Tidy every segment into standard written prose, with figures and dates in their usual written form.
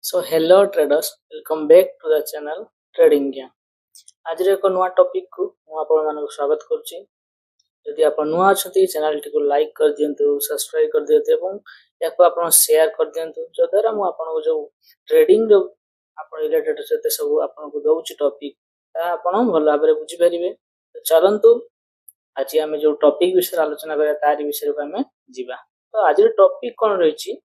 So hello traders, welcome back to the channel Trading Game। आज एक नुआ topic को मु आपण मानक स्वागत करछि। यदि आपण नुआ अछंती चैनल टी को लाइक कर दियंतु, सब्सक्राइब कर दियंतु एवं याको आपण शेयर कर दियंतु जदरा मु आपण को जो ट्रेडिंग जो आपण रिलेटेड जते सब आपण को दउछि टॉपिक ता आपण भल भाबरे बुझि परिबे। तो चलंतु आज हम जो टॉपिक विषय आलोचना करा तारि विषय को हम जिबा। तो आज टॉपिक कोन रहिछि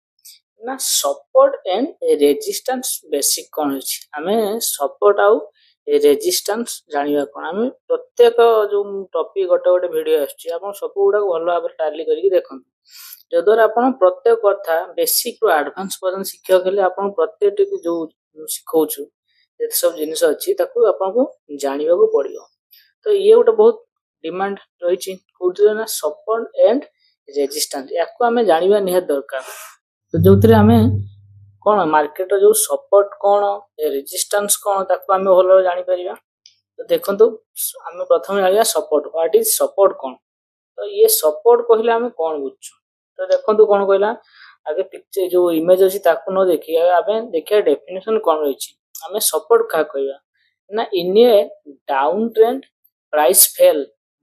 ना सपोर्ट एंड रेजिस्टेंस बेसिक कोन होछि। हमें सपोर्ट आउ रेजिस्टेंस जानिबा कोन हमें प्रत्येक जो टॉपिक गोटे वीडियो आछि आपण सब गुडा भलो भाबरे टाली करिक देखन जदर आपण प्रत्येक कथा बेसिक टू एडवांस पर्यंत शिक्षक हेले आपण प्रत्येक जो सिखौछु जे सब जिनिस अछि ताकू आपण को जानिबा को पड़ियो। तो ये गोटे बहुत डिमांड रहिछि कोउतरे ना सपोर्ट एंड रेजिस्टेंस याको हमें जानिबा निहात दरकार। तो जो हमें कौन मार्केट जो सपोर्ट कौन रेजिस्टेंस कौन ताको हमें भलो जानि परिबा। तो देखंतु हमें प्रथम जानिया सपोर्ट व्हाट इज सपोर्ट कौन। तो ये सपोर्ट कहले हमें कौन बुझछु। तो देखंतु कौन कहला आगे पिक्चर जो इमेज अछि ताको न देखि हमें देखिया डेफिनेशन कौन रहिछि। हमें सपोर्ट का कहबा ना in a down trend price fail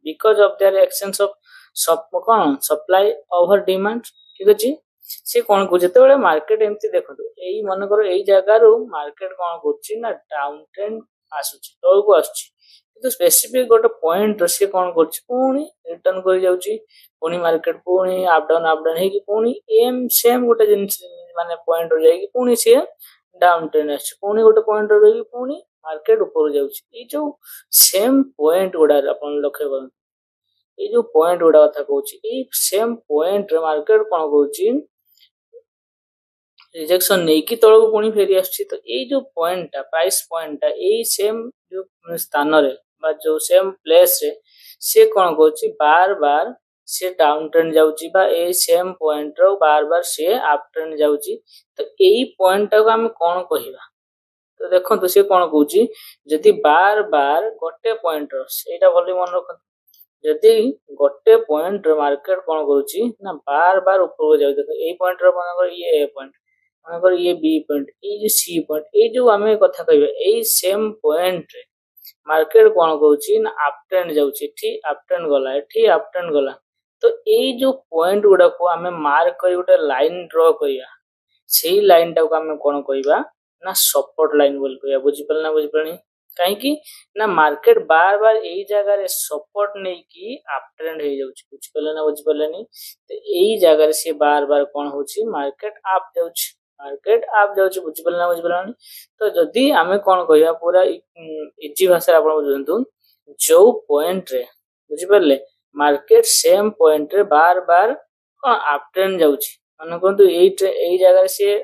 because of their actions of supply over demand. ठीक अछि से कौन को जते बेले मार्केट एमती देखो एई मन करो एई जगह रो मार्केट कौन करछि ना डाउन ट्रेंड आसुछि तो को आसुछि किंतु स्पेसिफिक गोटे पॉइंट से कौन करछि पुनी रिटर्न कर जाउछि पुनी मार्केट पुनी अप डाउन हे कि पुनी एम सेम गोटे जिंस माने पॉइंट हो जाई कि पुनी से डाउन ट्रेंड आछि पुनी गोटे पॉइंट रो कि पुनी मार्केट ऊपर जाउछि। ई जो सेम पॉइंट गुडा अपन लक्ष्य करन ए जो पॉइंट गुडा कथा कहूछि ए सेम पॉइंट रे मार्केट कौन कहूछि रिजेक्शन नहीं कि तळो पुणी फेरी आछि। तो ए जो point price point A same जो स्थान रे बा जो सेम प्लेस रे से कोन कहूछि बार बार से डाउन ट्रेंड जाउछि बा ए सेम पॉइंट रो बार बार से अप ट्रेंड जाउछि। तो एई पॉइंट को हम कोन कहिबा। तो देखंतु से कोन कहूछि जदि बार बार गोटे पॉइंट रो एटा भली मन रखंतु जदि गोटे पॉइंट रो मार्केट कोन कहूछि ना बार बार ऊपर जाउ। देखो एई पॉइंट रो माने ये ए पॉइंट माने ये बी पॉइंट ये जो सी पॉइंट ये जो हमें कथा कहबे ए सेम पॉइंट रे मार्केट कोन कहूछि ना अप ट्रेंड जाउछि ठीक अप ट्रेंड गला एठी अप ट्रेंड गला। तो ए जो पॉइंट गुडा को हमें मार्क करी गोटे लाइन ड्रा करिया सेही लाइन टा को हमें कोन कहबा ना सपोर्ट लाइन बोल कहबा। बुझि पलना बुझि पलनी काहे कि ना मार्केट बार बार एई जगह रे सपोर्ट नै कि अप ट्रेंड हे जाउछि। बुझि पलना बुझि पलनी तो एई जगह रे से बार बार कोन होछि मार्केट अप जाउछि मार्केट आप जाउछि। बुझि पलना बुझि पलनी तो जदी हमें कोन कहया पूरा इजी भाषा आपण बुझंतु जो पॉइंट रे बुझि पलले मार्केट सेम पॉइंट रे बार बार कोन अप ट्रेंड जाउछि माने कोंतु एई जगह से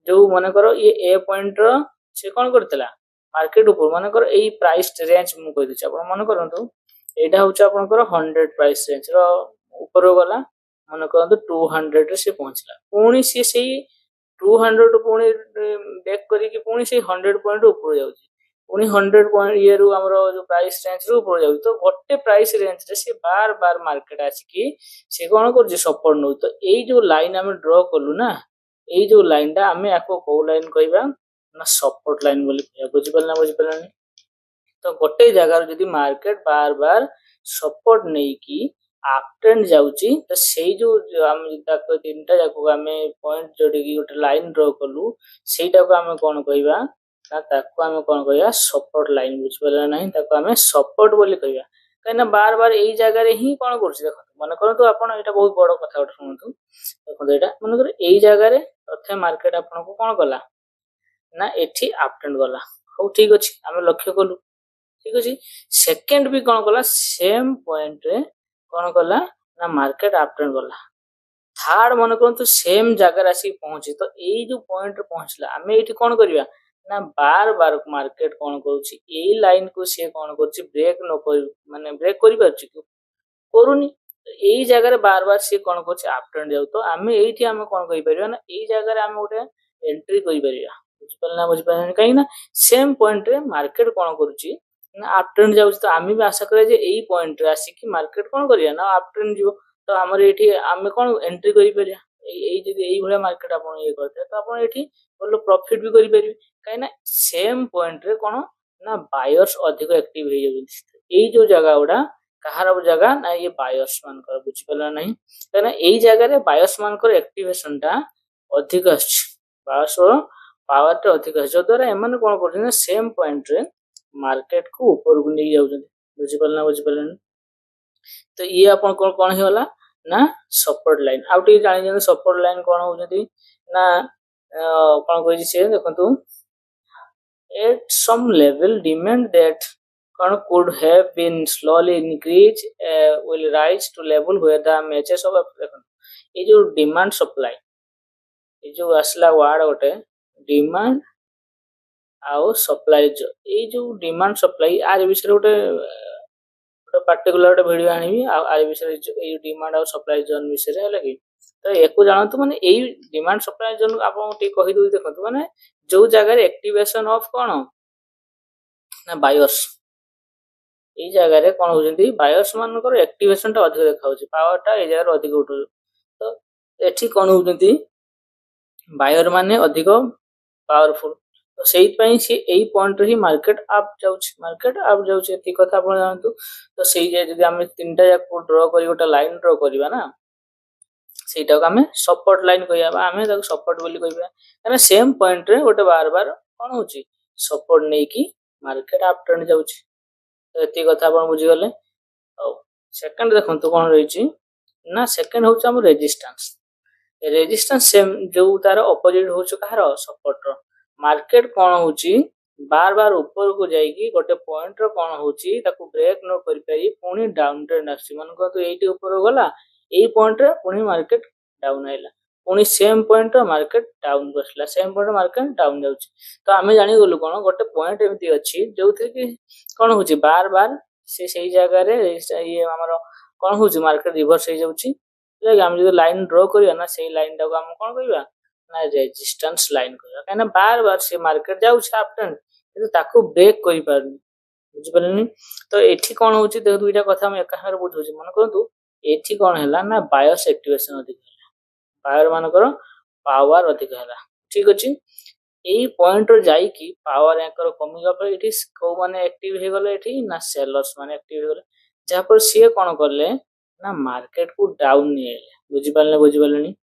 जो माने करो ये ए पॉइंट रो से कोन करतला मार्केट ऊपर माने करो एई प्राइस रेंज मु कहि दिछि आपण माने करंतु एटा होछि आपनकर 100 प्राइस रेंज रो ऊपर गला माने करंतु 200 रे से पहुंचला पुणी से सेही 200 पुणी बैक करी कि पुणी से 100 पॉइंट ऊपर जाउछि पुणी 100 पॉइंट ये रु हमरो जो प्राइस रेंज रु ऊपर जाउछि। तो गोटे प्राइस रेंज रे से बार बार मार्केट आछि कि से कोन करछि सपोर्ट नो। तो एई जो लाइन हम ड्रा करलु ना एई जो लाइन टा हमें आको को लाइन कहबा ना सपोर्ट लाइन बोली कहबा। बुझि पलना बुझि पलनी तो गोटे जगह रे जदी मार्केट बार बार सपोर्ट नै कि अप ट्रेंड जाउछि तो सेही जो हम ताको तीनटा जाको हमें पॉइंट जोडी की गोटे लाइन ड्रा करलु सेटा को हमें कोन कहबा ना ताको हमें कोन कहबा सपोर्ट लाइन। बुझ पलना नहीं ताको हमें सपोर्ट बोली कहबा काइना बार बार एई जगह रे ही कोन करछि। देखो मन करंतु आपण एटा बहुत बड़ कथा उठ सुनतु देखो एटा मन कर एई जगह रे प्रथम मार्केट आपण को कोन गला ना एठी अप ट्रेंड गला हो ठीक अछि हमें लक्ष्य कलु ठीक अछि। सेकंड भी कोन गला सेम पॉइंट रे कोन गला ना मार्केट अप ट्रेंड गला। थर्ड मन करंतु सेम जगह आसी पहुंची तो एई जो पॉइंट रे पहुंचला हमें एठी कोन करिया ना बार बार मार्केट कोन करूची एई लाइन को से कोन करछि ब्रेक न कर माने ब्रेक करि परछि कि करूनी एई जगह रे बार बार से कोन करछि अप ट्रेंड जाउ। तो हमें एठी हमें कोन कहि परिया ना एई जगह रे हमें उठे एंट्री करि परिया। बुझ पलना काई ना सेम पॉइंट रे मार्केट कोन करूची ना अप ट्रेंड जाउछि। तो आमी भी आशा करे जे एई पॉइंट रे आसी कि मार्केट कोन करिया ना अप ट्रेंड जिवो तो हमर एठी हमें कोन एंट्री करि परिया। ଯଦି ଏଇଭଳିଆ ମାର୍କେଟ ଆପଣ ଇଏ କରିଥିବେ ତ ଆପଣ ଏଠି ଭଲ ପ୍ରଫିଟ ବି କରିପାରିବେ, କାହିଁକିନା ସେମ୍ ପଏଣ୍ଟରେ କଣ ନା ବାୟର୍ସ ଅଧିକ ଆକ୍ଟିଭ ହେଇଯାଉଛନ୍ତି। ଏଇ ଯୋଉ ଜାଗା ଗୁଡା କାହାର ଜାଗା ନା ଇଏ ବାୟର୍ସ ମାନଙ୍କର, ବୁଝିପାରିଲା ନାହିଁ, କାହିଁକିନା ଏଇ ଜାଗାରେ ବାୟର୍ସ ମାନଙ୍କର ଆକ୍ଟିଭେସନ ଟା ଅଧିକ ଆସୁଛି, ବାୟର୍ସର ପାୱାର ଟା ଅଧିକ ଆସୁଛି, ଯଦ୍ୱାରା ଏମାନେ କଣ କରୁଛନ୍ତି ନା ସେମ୍ ପଏଣ୍ଟରେ ମାର୍କେଟ କୁ ଉପରକୁ ନେଇ ଯାଉଛନ୍ତି, ବୁଝିପାରିଲେ ନା ବୁଝିପାରିଲେନି। ତ ଇଏ ଆପଣ କଣ ହେଇଗଲା ନା ସପୋର୍ଟ ଲାଇନ। ଆଉ ଟିକେ ଜାଣିଛନ୍ତି ସପୋର୍ଟ ଲାଇନ କଣ ହଉଛନ୍ତି ନା କଣ କହିଛି ସିଏ ଦେଖନ୍ତୁ, at some level demand that could have been slowly increase will rise to level where the matches of ये जो डिमांड सप्लाई, ये जो आसला वार्ड गोटे डिमांड आउ सप्लाई, ये जो डिमांड सप्लाई आज विषय गोटे पर्टिकुलर वीडियो आनी आज विषय ये डिमांड आउ सप्लाई जोन विषय है कि तो एको जानतु माने एई डिमांड सप्लाई जोन आपन टी कहि दउ देखंतु माने जो जगह एक्टिवेशन ऑफ कोन ना बायर्स, एई जगह रे कोन होजंती बायर्स मानकर एक्टिवेशन टा अधिक देखाउची, पावर टा एई जगह अधिक उठु, तो एठी कोन होजंती बायर माने अधिक पावरफुल, तो सेही पई से एई पॉइंट रे ही मार्केट अप जाउची एती कथा आपण जानतु। तो सेही जे जदी हम तीनटा जाक ड्रॉ करी गोटा लाइन ड्रॉ करबा ना सेटा को हमें सपोर्ट लाइन कहया बा, हमें ताको सपोर्ट बोली कहबा, काना सेम पॉइंट रे गोटे बार बार कोन होची सपोर्ट नै की मार्केट अप ट्रेंड जाउची। तो एती कथा आपण बुझी गले। और सेकंड देखंतु कोन रहिची ना सेकंड होची हम रेजिस्टेंस सेम जो तार ऑपोजिट होची कहार सपोर्ट रो, मार्केट कोन होची बार बार ऊपर को जाईकी गोटे पॉइंट रो कोन होची ताको ब्रेक न करि पाई पुनी डाउन ट्रेंड आसी, मन को तो एटी ऊपर गला एई पॉइंट रे पुनी मार्केट डाउन आइला, पुनी सेम पॉइंट रे मार्केट डाउन बसला, सेम पॉइंट रे मार्केट डाउन जाउची। तो आमे जानि गलु कोन गोटे पॉइंट एमती अछि जोथि कि कोन होची बार बार से सेही जगह रे ये हमर कोन होची मार्केट रिवर्स हो जाउची, हम जो लाइन ड्रॉ करिया ना से लाइन टा को हम कोन कहबा ना रेजिस्टेंस लाइन कहबा, काना बार बार से मार्केट जाउछ अप ट्रेंड किंतु ताको ब्रेक करि पारनी, बुझि पारनी। तो एठी कोन होची देख दुईटा कथा हम एका हारे बुझौची, मन करंतु एठी कोन हैला ना बायर्स एक्टिवेशन अधिक हैला, बायर मानकर पावर अधिक हैला, ठीक अछि। एई पॉइंट रो जाई कि पावर एकर कमी गपर एठी को माने एक्टिव हे गले एठी ना सेलर्स माने एक्टिव हे गले, जहा पर सी कोन करले ना मार्केट को डाउन नहीं आइले, बुझी पारलेनी।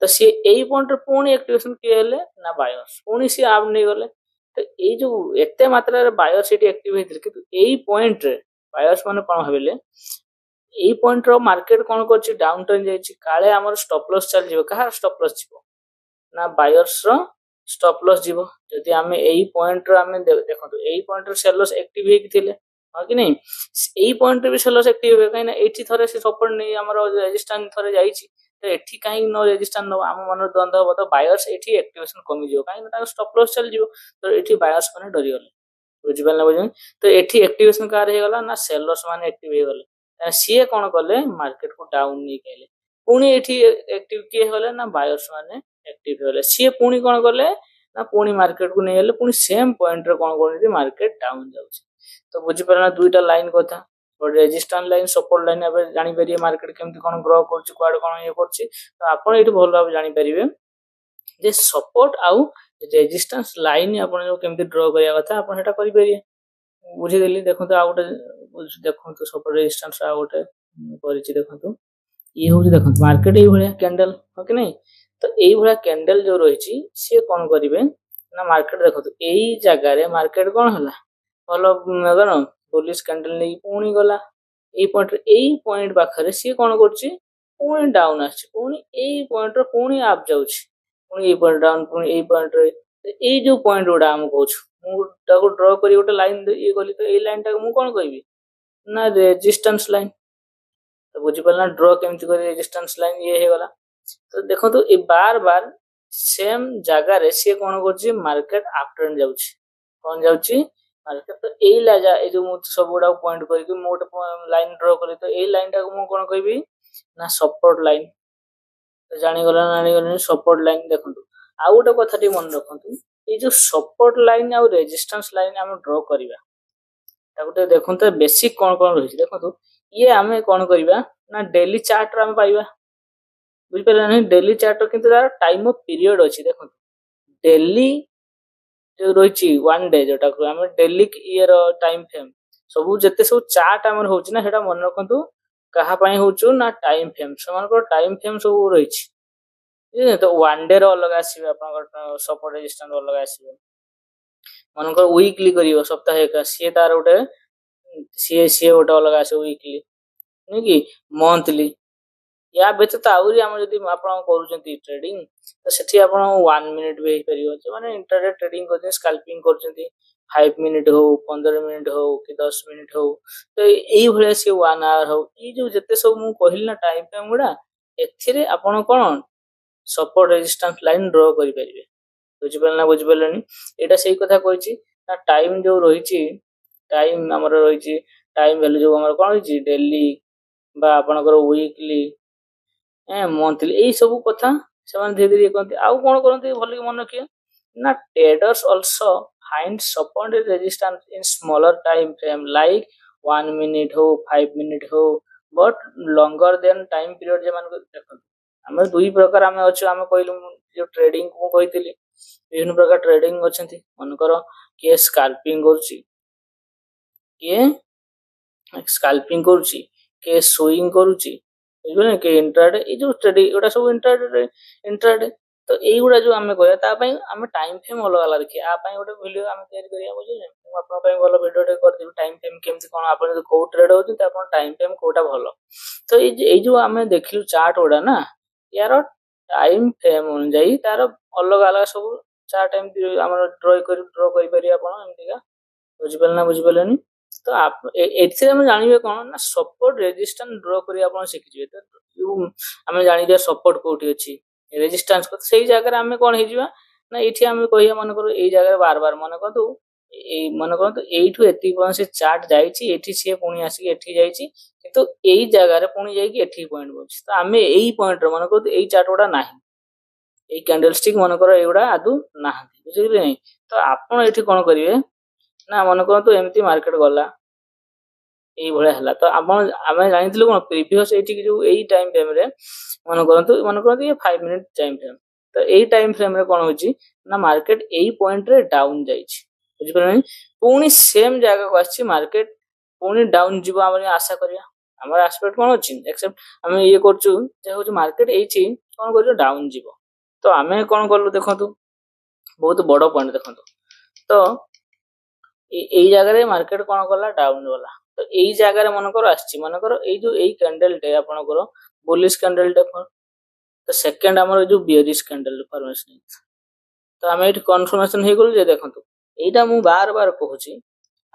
तो सी एई पॉइंट रे पुणी एक्टिवेशन के हेले ना बायर्स पुणी सी आप नहीं गले, तो एई जो एते मात्रा रे बायर्स एठी एक्टिव हेतिल किंतु एई पॉइंट रे बायर्स माने कोन भाबिले एई पॉइंट रो मार्केट कोन करछि डाउन ट्रेंड जाईछि, काले हमर स्टॉप लॉस चल जिवो, कहार स्टॉप लॉस जिवो ना बायर्स रो स्टॉप लॉस जीवो। जदि आमे एई पॉइंट रो आमे देखंतु एई पॉइंट रो सेलर्स एक्टिव हे थिले हा कि नहीं, एई पॉइंट रे भी सेलर्स एक्टिव हे, काइना एठी थरे से सपोर्ट नै हमर रेजिस्टेंस थरे जाईछि, तो एठी काई नो रेजिस्टेंस नो हम मन द्वंद हो, तो बायर्स एठी एक्टिवेशन कमी जिवो, काइना तार स्टॉप लॉस चल जिवो, तो एठी बायर्स माने डरी गले, बुझि पारला बुझि। तो एठी एक्टिवेशन कार हे गला ना सेलर्स माने एक्टिव हे गले, सीए कोन करले मार्केट को डाउन नै कैले, पुणी एठी एक्टिव के होले ना बायर्स माने एक्टिव होले, सी पुणी कोन करले ना पुणी मार्केट को नहीं हेले पुणी सेम पॉइंट रे कोन करनी मार्केट डाउन जाउची। तो बुझी पारना दुईटा लाइन कथा, और रेजिस्टेंस लाइन सपोर्ट लाइन अब जानि परिए मार्केट केमति कोन ग्रो करछि क्वाड कोन ये करछि, तो आपण एठी भल भाव जानि परिबे जे सपोर्ट आउ रेजिस्टेंस लाइन आपण जो केमति ड्रॉ करिया कथा आपण हेटा करि परिए, बुझी देली। देखंतु आ गोटे देखंतु सपोर्ट रेजिस्टेंस आ गोटे परिछि, देखंतु ये होउछि देखंतु मार्केट एई भलिया कैंडल हो कि नहीं, तो एई भलिया कैंडल जो रहिछि से कोन करिवे ना मार्केट देखंतु एई जगह रे मार्केट कोन हला भलो कोन बुलिश कैंडल नै पुणी गला एई पॉइंट पाखरे से कोन करछि पुणी डाउन आछि, पुणी एई पॉइंट रे पुणी अप जाउछि, पुणी एई पॉइंट डाउन पुणी एई पॉइंट रे, एई जो पॉइंट उडा हम कहछु मु ताको ड्रॉ करी गोटे लाइन ये गली, तो एई लाइन टा मु कोन कहबी ना रेजिस्टेंस लाइन। तो बुझी पारला ड्रॉ केमति करे रेजिस्टेंस लाइन ये हे गला। तो देखो तो ए बार बार सेम जगह रे से कोन करछि मार्केट अप ट्रेंड जाउछि, कोन जाउछि मार्केट, तो एई लाजा ए जो मु सब गुडा पॉइंट करी कि मोट लाइन ड्रॉ करी, तो एई लाइन टा को मु कोन कहबी ना सपोर्ट लाइन। तो जानि गला सपोर्ट लाइन। देखंतु आ गोटे कथाटी मन रखंतु ए जो सपोर्ट लाइन आ रेजिस्टेंस लाइन हम ड्रॉ करिवा ताको देखंतु बेसिक कोन कोन रहिछि, देखंतु ये आमे कोन करिवा ना डेली चार्ट रे हम पाइबा, बुझिपारे ना डेली चार्ट किंतु तार टाइम ऑफ पीरियड अछि देखो डेली जो रही 1 डे जोटा आम डेली इयर टाइम फ्रेम सब जिते सब चार्ट आम होना से मन रखु कहा हूँ ना टाइम फ्रेम से टाइम फ्रेम सब रही तो 1 डे अलग आसवे आप सपोर्ट रेजिस्टेंस अलग आसवे मनकर वीकली कर सप्ताहिक सी तार गोटे सी सी गोटे अलग आस वीकली नुह कि मंथली या व्यतीत आहरी आम जब आप ट्रेडिंग तो सेठी आप 1 मिनिट भी हो माने इंटरडे ट्रेडिंग कर स्काल्पिंग कर 5 मिनिट हो 15 मिनिट हो कि 10 मिनिट हो तो यही भाया सी 1 आवर हो ये जो जिते सब मुझे कहली ना टाइम फ्रेम गुड़ा एपण कौन सपोर्ट रेजिस्टेंस लाइन ड्र करेंगे बुझिपारे ना बुझिपारे यहाँ से कथा कही टाइम जो रही टाइम आमर रही टाइम वैल्यू जो आम कौन रही डेली बा आपणकर वीकली मंथली यही सब कथा से धीरे धीरे कहते आउ कौन करते भल मन रखिए ना traders also find support resistance in smaller time frame like 1 minute हो 5 मिनिट हो but longer than time period जो देखो आम दुई प्रकार आम अच्छे आम कहलु जो ट्रेडिंग को कही विभिन्न प्रकार ट्रेडिंग अच्छा मनकर किए स्काल्पिंग स्काल्पिंग करुच्ची किए सुइंग करुच्ची बुझे कि इंट्राडे ये जो ट्रेडिंग एटा सब इंट्राडे तो युवा जो आम कह टाइम फ्रेम अलग अलग देखिए आप गोटे वीडियो आम तैयारी बुझे भल भिडियो कर टाइम फ्रेम केमती कौन आप कौ ट्रेड होती टाइम फ्रेम कौटा भल तो ये जो आम देखलु चार्ट गुड़ा ना यार टाइम फ्रेम अनुजाई तार अलग अलग सब चार्ट एमती आम ड्र कर बुझिपारे ना बुझिपारे तो आप जानवे कौन ना सपोर्ट रेजिस्टेंस ड्र कर शिखिए तो आम जान सपोर्ट कौटी अच्छी रेजिस्टेंस को सही जगह आम कौन हो ना ये आम कह मन कर जगह बार बार मन करतु मन करतु यू से चार्ट जाइए सी पुणी आसिक किंतु यही जगह पुणी जाइए पॉइंट बोल तो आम यही पॉइंट मन कर यही चार्ट गुड़ा ना ये कैंडल स्टिक मनकर युवा आदू ना बुझे नहीं तो आपड़ ये कौन करेंगे ना मन करतु एमती मार्केट गला ये तो आम जानी कौन प्रिवियस ये टाइम फ्रेम रे मन करतु ये 5 मिनिट टाइम फ्रेम तो यही टाइम फ्रेम रे कौन होची ना मार्केट यही पॉइंट रे डाउन जाइछि बुझिपारे पुणी सेम जगह को आछि मार्केट पुणी डाउन जीव आम आशा करिया हमर एस्पेक्ट कौन अछि एक्सेप्ट आम ये करछु जे होची मार्केट एछि कौन करियो डाउन जीव तो आम कौन कलु देखंतु बहुत बड़ पॉइंट देखंतु तो यही जगह मार्केट कौन कला डाउन गला तो यही जगह मनकर मनकर जो यही कैंडल टे आपनकर बुलिश कैंडल टे तो सेकंड हमर जो बियरिश कैंडल फॉर्मेशन तो आम ये कन्फर्मेशन हो गलु जे देखंतु एटा मु बार बार कहूची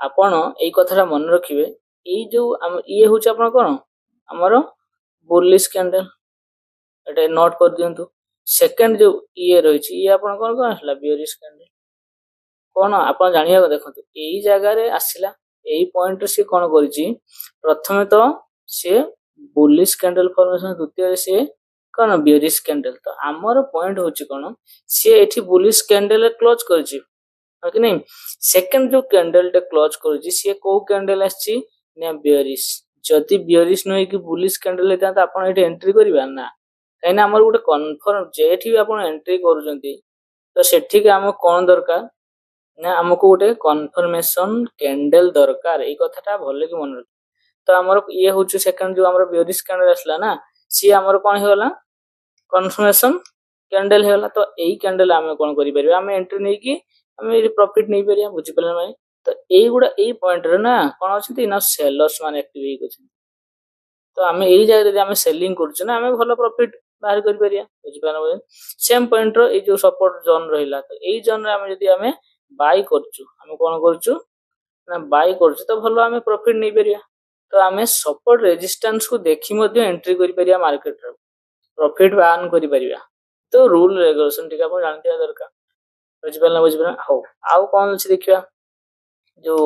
आपण एई कथाटा मन रखिबे एई जो ये होची आपण कोन हमर बुलिश कैंडल एटा नोट कर दियंतु सेकंड जो ये रही ये आपण कोन कोन हला बियरिश कैंडल कौन आप जाना देखो यही जगह आसला यही पॉइंट सी कौन कर प्रथम तो सी बुलिश कैंडल फॉर्मेशन द्वितीय सी कौन बियरिश कैंडल तो आमर पॉइंट होची कौन सी एठी बुलिश कैंडल क्लोज कर कि नहीं सेकंड जो कैंडल टे क्लोज कर सी को कैंडल आसी ना बियरिश जदि बियरिश नुहे कि बुलिश कैंडल होता तो आप एंट्री करवा ना कहीं आमर गोटे कन्फर्म जेठी भी आप एंट्री कर तो सेठी आम कौन दरकार ना आमको गोटे कन्फर्मेशन कैंडल दरकार ये कथाटा भल कि मन रख तो आमर ये हूँ सेकंड जो आमर बियरिश कैंडल आसला ना सी आमर कौन होगा कन्फर्मेशन कैंडल होगा तो यही कैंडल आम कौन करें आम एंट्री नहीं कि आम प्रॉफिट नहीं पारिया बुझिपारे ना तो यही गुड़ा यही पॉइंट रे ना कौन अच्छे ना सेलर्स मान एक्टिव तो आम यही जगह आम सेलिंग कर आम भल प्रॉफिट बाहर कर बुझिपारे सेम पॉइंट रो जो सपोर्ट जोन रहा तो यही जोन आम जब आम बाय करछु हम कौन करछु ना बाय करछु तो भलो आमे प्रॉफिट नहीं परिया तो आमे सपोर्ट रेजिस्टेंस को देखि मध्ये एंट्री करि परिया मार्केट रे प्रॉफिट अर्न करि परिया तो रूल रेगुलेशन ठीक आपण जानते दरकार बुझिपारना हो आउ कौन अछि देखिया जो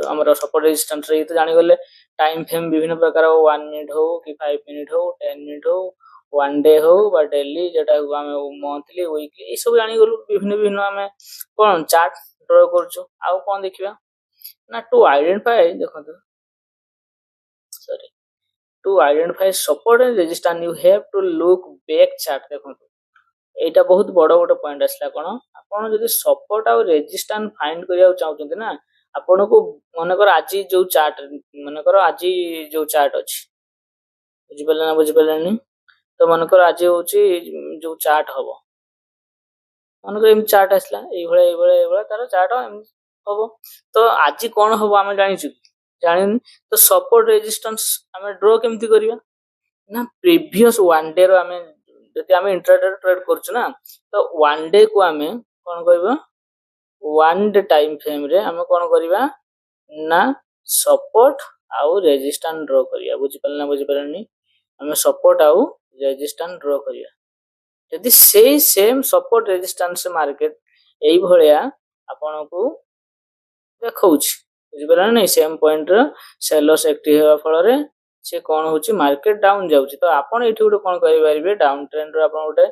हमर सपोर्ट रेजिस्टेंस रे तो जानि गले टाइम फ्रेम विभिन्न प्रकार 1 मिनिट हो कि 5 मिनिट हो 10 मिनिट हो 1 डे हो बा डेली जेटा आमे मंथली वीकली ए सब जानि गलु विभिन्न विभिन्न आमे कौन चार्ट ड्र करछु आउ कौन देखिबा ना टू आइडेंटिफाई देखो sorry to identify support and resistance you have to look back chart ଦେଖନ୍ତୁ ଏଇଟା ବହୁତ ବଡ଼ ଗୋଟେ ପଏଣ୍ଟ ଆସିଲା କ'ଣ ଆପଣ ଯଦି ସପୋର୍ଟ ଆଉ ରେଜିଷ୍ଟାନ୍ସ ଫାଇଣ୍ଡ କରିବାକୁ ଚାହୁଁଛନ୍ତି ନା ଆପଣଙ୍କୁ ମନେକର ଆଜି ଯୋଉ ଚାର୍ଟ ମନେକର ଆଜି ଯୋଉ ଚାର୍ଟ ଅଛି ବୁଝିପାରିଲେ ନା ବୁଝିପାରିଲେନି ତ ମନେକର ଆଜି ହଉଛି ଯୋଉ ଚାର୍ଟ ହବ ମନେକର ଏମିତି ଚାର୍ଟ ଆସିଲା ଏଇଭଳିଆ ତାର ଚାର୍ଟ ଏମିତି ହବ ତ ଆଜି କ'ଣ ହବ ଆମେ ଜାଣିଛୁ ଜାଣିନି ତ ସପୋର୍ଟ ରେଜିଷ୍ଟାନ୍ସ ଆମେ ଡ୍ର କେମିତି କରିବା ନା ପ୍ରିଭିୟସ୍ ୱାନ୍ ଡେ ର ଆମେ ଯଦି ଆମେ ଇଣ୍ଟ୍ରାଡେ ଟ୍ରେଡ୍ କରୁଛୁ ନା ତ ୱାନ୍ ଡେ କୁ ଆମେ କ'ଣ କରିବା ୱାନ୍ ଡେ ଟାଇମ୍ ଫ୍ରେମ୍ ରେ ଆମେ କ'ଣ କରିବା ନା ସପୋର୍ଟ ଆଉ ରେଜିଷ୍ଟାନ୍ସ ଡ୍ର କରିବା ବୁଝିପାରିଲେ ନା ବୁଝିପାରିଲେନି ଆମେ ସପୋର୍ଟ ଆଉ ରେଜିଷ୍ଟାନ୍ସ ଡ୍ର କରିବା ଯଦି ସେଇ ସେମ୍ ସପୋର୍ଟ ରେଜିଷ୍ଟାନ୍ସ ମାର୍କେଟ ଏଇଭଳିଆ ଆପଣଙ୍କୁ ଦେଖଉଛି ବୁଝିପାରିଲେ ନା ସେମ୍ ପଏଣ୍ଟ ର ସେଲର୍ସ ଆକ୍ଟିଭ ହେବା ଫଳରେ ସେ କ'ଣ ହଉଛି ମାର୍କେଟ ଡାଉନ୍ ଯାଉଛି ତ ଆପଣ ଏଠି ଗୋଟେ କ'ଣ କରିପାରିବେ ଡାଉନ୍ ଟ୍ରେଣ୍ଡ ର ଆପଣ ଗୋଟେ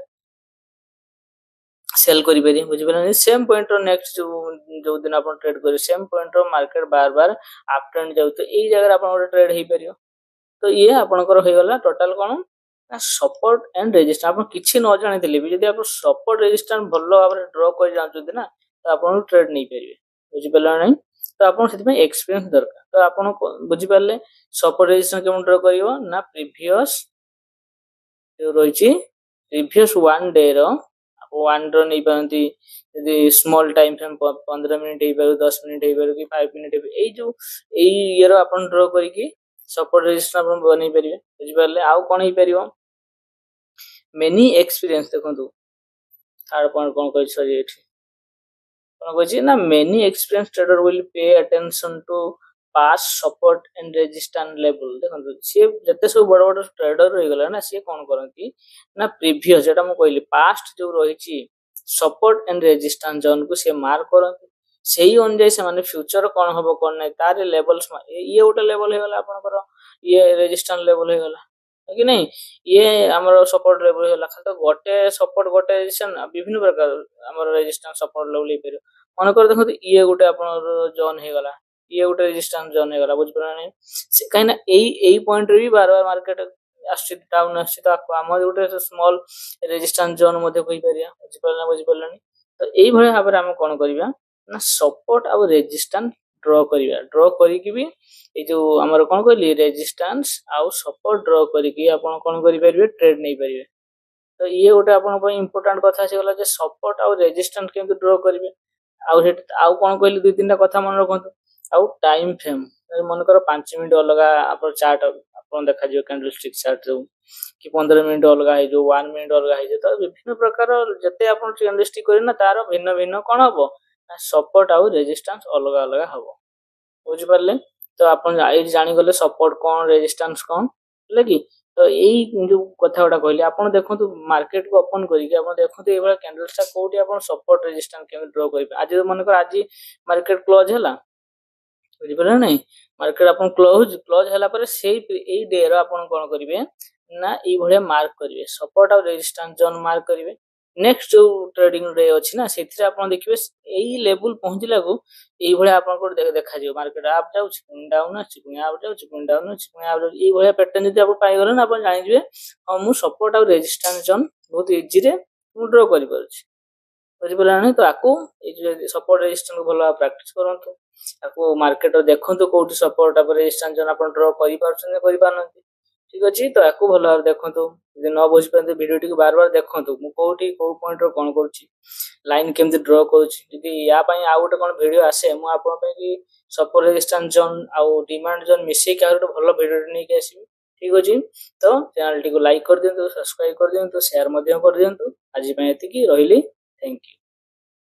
ସେଲ୍ କରିପାରିବେ ବୁଝିପାରିଲେ ସେମ୍ ପଏଣ୍ଟ ର ନେକ୍ସଟ ଯୋଉ ଦିନ ଆପଣ ଟ୍ରେଡ୍ କରିବେ ସେମ୍ ପଏଣ୍ଟ ର ମାର୍କେଟ ବାର ବାର ଅପ୍ ଟ୍ରେଣ୍ଡ ଯାଉଛି ଏଇ ଜାଗାରେ ଆପଣ ଗୋଟେ ଟ୍ରେଡ୍ ହେଇପାରିବ ତ ଇଏ ଆପଣଙ୍କର ହେଇଗଲା ଟୋଟାଲ କ'ଣ ନା ସପୋର୍ଟ ଆଣ୍ଡ ରେଜିଷ୍ଟାନ୍ସ ଆପଣ କିଛି ନ ଜାଣିଥିଲେ ବି ଯଦି ଆପଣ ସପୋର୍ଟ ରେଜିଷ୍ଟାନ୍ସ ଭଲ ଭାବରେ ଡ୍ର କରି ଜାଣୁଛନ୍ତି ନା ତ ଆପଣ ଟ୍ରେଡ୍ ନେଇପାରିବେ ବୁଝିପାରିଲେ ନାହିଁ ତ ଆପଣ ସେଥିପାଇଁ ଏକ୍ସପିରିଏନ୍ସ ଦରକାର ତ ଆପଣ ବୁଝିପାରିଲେ ସପୋର୍ଟ ରେଜିଷ୍ଟାନ୍ସ କେମିତି ଡ୍ର କରିବ ନା ପ୍ରିଭିୟସ୍ ରହିଛି ପ୍ରିଭିୟସ୍ ୱାନ୍ ଡେ ର ୱାନ୍ ର ନେଇପାରନ୍ତି ଯଦି ସ୍ମଲ୍ ଟାଇମ୍ ଫ୍ରେମ୍ 15 ମିନିଟ୍ ହେଇପାରୁ 10 ମିନିଟ୍ ହେଇପାରୁ କି 5 ମିନିଟ୍ ହେଇପାରୁ ଏଇ ଇଏର ଆପଣ ଡ୍ର କରିକି ସପୋର୍ଟ ରେଜିଷ୍ଟାନ୍ସ ଆପଣ ବନେଇ ପାରିବେ ବୁଝିପାରିଲେ ଆଉ କ'ଣ ହେଇପାରିବ ମେନି ଏକ୍ସପିରିଏନ୍ସ ଦେଖନ୍ତୁ ଥାର୍ଡ ପଏଣ୍ଟ କ'ଣ କହିଛି ସରି ଏଠି କ'ଣ କହିଛି ନା many experience trader will pay attention to past support and resistance level ଦେଖନ୍ତୁ ସିଏ ଯେତେ ସବୁ ବଡ଼ ବଡ଼ ଟ୍ରେଡର ରହିଗଲା ନା ସିଏ କ'ଣ କରନ୍ତି ନା ପ୍ରିଭିୟସ୍ ଯେଟା ମୁଁ କହିଲି ପାଷ୍ଟ ଯୋଉ ରହିଛି ସପୋର୍ଟ ଆଣ୍ଡ ରେଜିଷ୍ଟାନ୍ସ ଜୋନ୍କୁ ସିଏ ମାର୍କ କରନ୍ତି ସେଇ ଅନୁଯାୟୀ ସେମାନେ ଫ୍ୟୁଚର କ'ଣ ହବ କ'ଣ ନାହିଁ ତାର ଲେଭେଲ୍ସ ଇଏ ଗୋଟେ ଲେଭେଲ ହେଇଗଲା ଆପଣଙ୍କର ଇଏ ରେଜିଷ୍ଟାନ୍ସ ଲେଭେଲ ହେଇଗଲା कि नहीं ये आमर सपोर्ट लेवल होला खाली तो गोटे सपोर्ट गोटे रेजिस्टेंस विभिन्न प्रकार आमर रेजिस्टेंस सपोर्ट लेवल हेपर मन कर देखो ये गोटे आपन जोन हे गला ये गोटे रेजिस्टेंस जोन हे गला बुझ पड़ानी कहीं ना एई पॉइंट रे भी बार बार मार्केट आसी डाउन आसी तो आम गोटे स्मॉल रेजिस्टेंस जोन मध्ये कहि परिया बुझ पड़लानी तो एई भले भाबरे हम कोन करिया ना सपोर्ट आ रेजिस्टेंस ड्रॉ करिया ड्रॉ करिकि भी ए जो हमर कोन कहली रेजिस्टेंस आ सपोर्ट ड्रॉ करिकि आपण कोन करि परिबे ट्रेड नै परिबे तो ये गोटे आपण पय इंपोर्टेंट कथा से गला जे सपोर्ट आ रेजिस्टेंस केमति ड्रॉ करिवे आ कोन कहली दुई तीनटा कथा मन रखंतु आ टाइम फ्रेम मन कर 5 मिनिट अलगा आपण चार्ट आपण देखा जो कैंडलस्टिक चार्ट जो कि 15 मिनिट अलगा है जो 1 मिनिट अलगा है तो विभिन्न प्रकार जते आपण कैंडलस्टिक करी ना तार भिन्न भिन्न कोन हबो सपोर्ट आ रेजिस्टेंस अलगा अलगा हबो बुझि पारले तो आपण आई जानि गले सपोर्ट कोन रेजिस्टेंस कोन लगी तो एई जो कथा उडा कहली आपण देखंतु मार्केट को ओपन करी कि आपण देखंतु एबा कैंडलस्टा कोठी आपण सपोर्ट रेजिस्टेंस केमे ड्रॉ करिबे आज मन कर आज मार्केट क्लोज हला बुझि पारले नै मार्केट आपण क्लोज हला पर सेही एई डे रो आपण कोन करिवे ना एई भले मार्क करिवे सपोर्ट और रेजिस्टेंस जोन मार्क करिवे नेक्स्ट जो ट्रेडिंग डे अछि ना सेथिरे आपण देखिबे एई लेवल पहुंचला को एई भले आपण को देखा जियो मार्केट अप जाउ छि डाउन अछि पुनी अप जाउ छि पुनी डाउन अछि पुनी अप एई भले पैटर्न जदि आपण पाइ गले ना आपण जानि जिवे हम मु सपोर्ट और रेजिस्टेंस जोन बहुत इजी रे मु ड्रॉ करि परछि बुझि पला नै तो आकू ए जो सपोर्ट रेजिस्टेंस को भलो प्रैक्टिस करंतु आकू मार्केट रो देखंतु कोठी सपोर्ट और रेजिस्टेंस जोन आपण ड्रॉ करि पारछन ठीक अछि तो आकू भलो भाव देखंतु जे न बुझि पारते वीडियो टी बार बार देखंतु मु कोठी को पॉइंट रो कोन करूछि लाइन केमति ड्रॉ करूछि यदि या पई आ गोटे कोन वीडियो आसे मु आपन पई कि सपोर्ट रेजिस्टेंस जोन आ डिमांड जोन मिसै के आरो भलो वीडियो नै के आसी ठीक अछि तो चैनल टी को लाइक कर दियंतु सब्सक्राइब कर दियंतु शेयर मध्य कर दियंतु आज पई एति की रहिली थैंक यू।